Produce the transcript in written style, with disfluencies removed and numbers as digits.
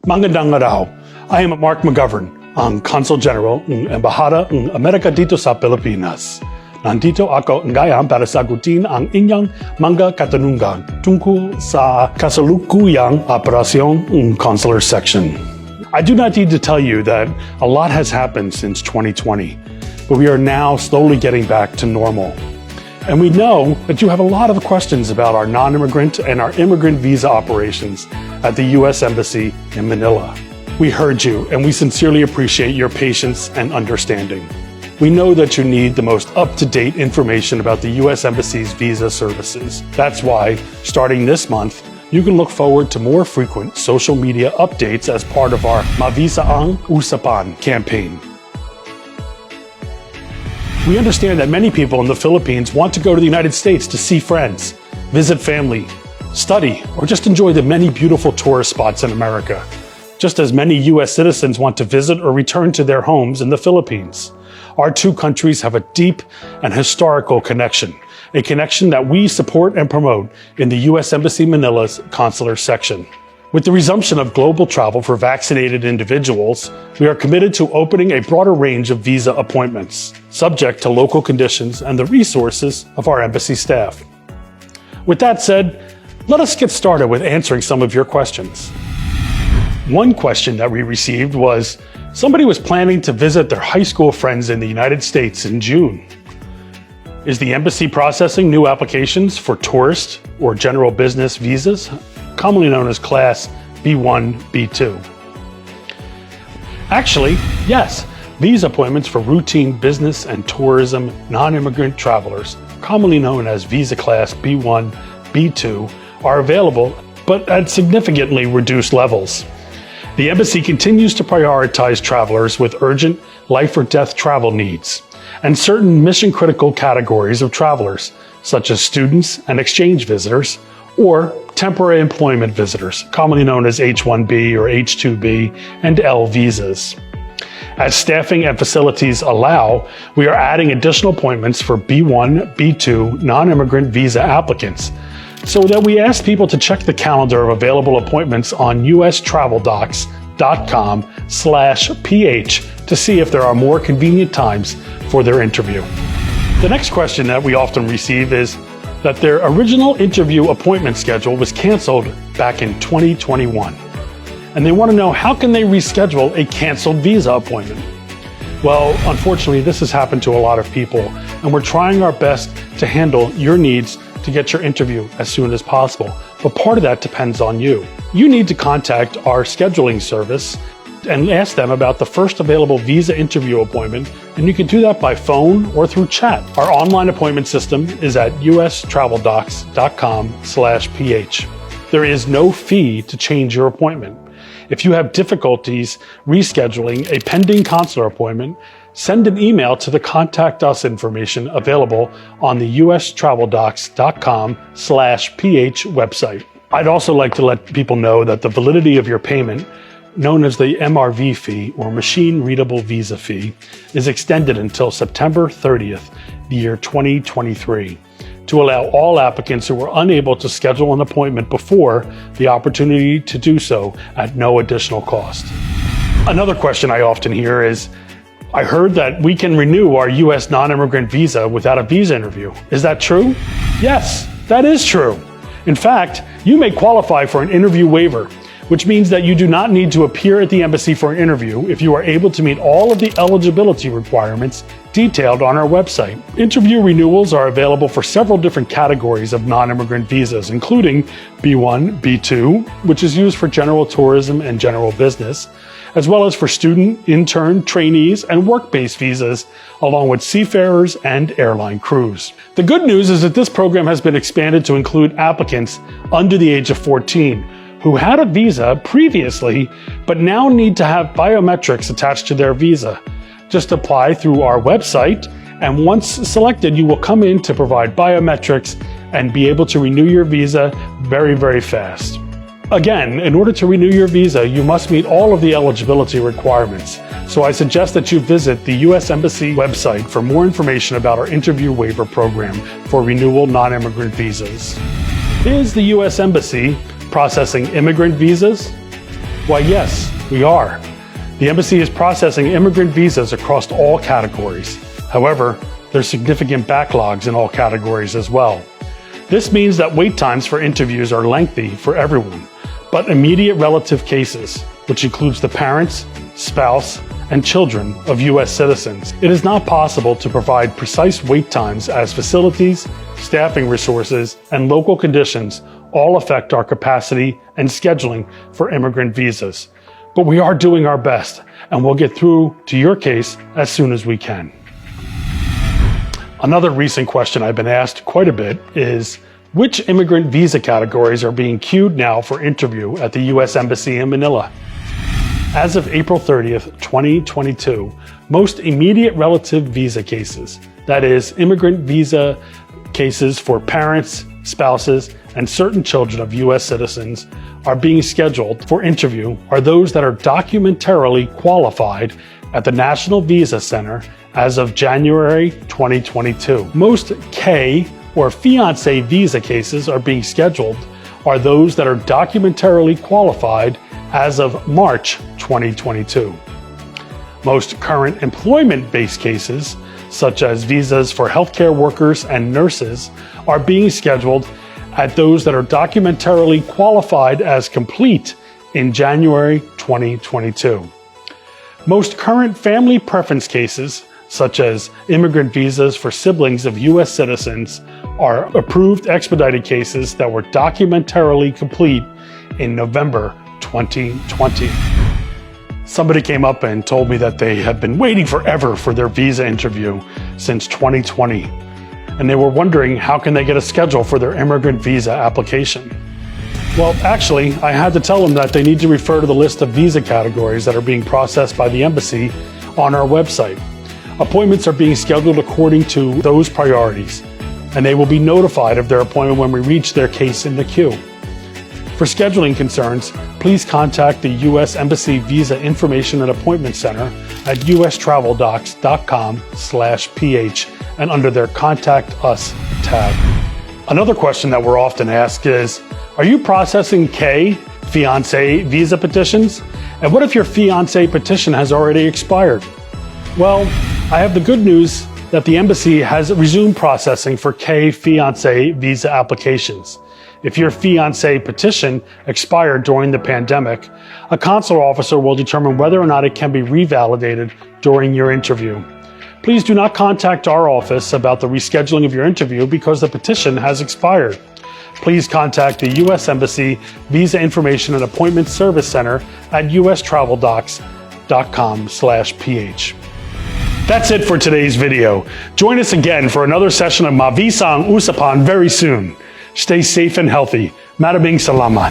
Magandang araw. I am Mark McGovern, ang Consul General ng Embahada ng Amerika dito sa Pilipinas. Nandito ako ngayon para sagutin ang inyong mga katanungan tungkol sa kasalukuyang operasyon ng Consular Section. I do not need to tell you that a lot has happened since 2020, but we are now slowly getting back to normal. And we know that you have a lot of questions about our non-immigrant and our immigrant visa operations at the U.S. Embassy in Manila. We heard you, and we sincerely appreciate your patience and understanding. We know that you need the most up-to-date information about the U.S. Embassy's visa services. That's why, starting this month, you can look forward to more frequent social media updates as part of our Mavisa ang Usapan campaign. We understand that many people in the Philippines want to go to the United States to see friends, visit family, study, or just enjoy the many beautiful tourist spots in America, just as many U.S. citizens want to visit or return to their homes in the Philippines. Our two countries have a deep and historical connection, a connection that we support and promote in the U.S. Embassy Manila's Consular Section. With the resumption of global travel for vaccinated individuals, we are committed to opening a broader range of visa appointments, subject to local conditions and the resources of our embassy staff. With that said, let us get started with answering some of your questions. One question that we received was, somebody was planning to visit their high school friends in the United States in June. Is the embassy processing new applications for tourist or general business visas, commonly known as Class B1, B2? Actually, yes, visa appointments for routine business and tourism non-immigrant travelers, commonly known as Visa Class B1, B2, are available, but at significantly reduced levels. The embassy continues to prioritize travelers with urgent life or death travel needs and certain mission-critical categories of travelers, such as students and exchange visitors, or temporary employment visitors, commonly known as H-1B or H-2B and L visas. As staffing and facilities allow, we are adding additional appointments for B1, B2 non-immigrant visa applicants, so that we ask people to check the calendar of available appointments on ustraveldocs.com/ph to see if there are more convenient times for their interview. The next question that we often receive is that their original interview appointment schedule was canceled back in 2021. And they want to know, how can they reschedule a canceled visa appointment? Well, unfortunately, this has happened to a lot of people, and we're trying our best to handle your needs to get your interview as soon as possible. But part of that depends on you. You need to contact our scheduling service and ask them about the first available visa interview appointment, and you can do that by phone or through chat. Our online appointment system is at ustraveldocs.com/ph. There is no fee to change your appointment. If you have difficulties rescheduling a pending consular appointment, send an email to the Contact Us information available on the ustraveldocs.com/ph website. I'd also like to let people know that the validity of your payment, known as the MRV fee or Machine Readable Visa Fee, is extended until September 30th, the year 2023, to allow all applicants who were unable to schedule an appointment before the opportunity to do so at no additional cost. Another question I often hear is, I heard that we can renew our U.S. non-immigrant visa without a visa interview. Is that true? Yes, that is true. In fact, you may qualify for an interview waiver, which means that you do not need to appear at the embassy for an interview if you are able to meet all of the eligibility requirements detailed on our website. Interview renewals are available for several different categories of non-immigrant visas, including B1, B2, which is used for general tourism and general business, as well as for student, intern, trainees, and work-based visas, along with seafarers and airline crews. The good news is that this program has been expanded to include applicants under the age of 14, who had a visa previously, but now need to have biometrics attached to their visa. Just apply through our website, and once selected, you will come in to provide biometrics and be able to renew your visa very, very fast. Again, in order to renew your visa, you must meet all of the eligibility requirements. So I suggest that you visit the U.S. Embassy website for more information about our interview waiver program for renewal non-immigrant visas. Is the U.S. Embassy processing immigrant visas? Why, yes, we are. The embassy is processing immigrant visas across all categories. However, there's significant backlogs in all categories as well. This means that wait times for interviews are lengthy for everyone, but immediate relative cases, which includes the parents, spouse, and children of U.S. citizens, it is not possible to provide precise wait times as facilities, staffing resources, and local conditions all affect our capacity and scheduling for immigrant visas. But we are doing our best, and we'll get through to your case as soon as we can. Another recent question I've been asked quite a bit is, which immigrant visa categories are being queued now for interview at the U.S. Embassy in Manila? As of April 30th, 2022, most immediate relative visa cases, that is, immigrant visa cases for parents, spouses, and certain children of U.S. citizens are being scheduled for interview are those that are documentarily qualified at the National Visa Center as of January 2022. Most K or fiancé visa cases are being scheduled are those that are documentarily qualified as of March 2022. Most current employment-based cases, such as visas for healthcare workers and nurses, are being scheduled at those that are documentarily qualified as complete in January 2022. Most current family preference cases, such as immigrant visas for siblings of U.S. citizens, are approved expedited cases that were documentarily complete in November 2020. Somebody came up and told me that they have been waiting forever for their visa interview since 2020, and they were wondering how can they get a schedule for their immigrant visa application. Well, actually, I had to tell them that they need to refer to the list of visa categories that are being processed by the embassy on our website. Appointments are being scheduled according to those priorities, and they will be notified of their appointment when we reach their case in the queue. For scheduling concerns, please contact the U.S. Embassy Visa Information and Appointment Center at ustraveldocs.com/ph and under their Contact Us tab. Another question that we're often asked is, are you processing K, fiancé visa petitions? And what if your fiancé petition has already expired? Well, I have the good news that the embassy has resumed processing for K fiancé visa applications. If your fiancé petition expired during the pandemic, a consular officer will determine whether or not it can be revalidated during your interview. Please do not contact our office about the rescheduling of your interview because the petition has expired. Please contact the U.S. Embassy Visa Information and Appointment Service Center at ustraveldocs.com/ph. That's it for today's video. Join us again for another session of Mavisa ang Usapan very soon. Stay safe and healthy. Maraming salamat.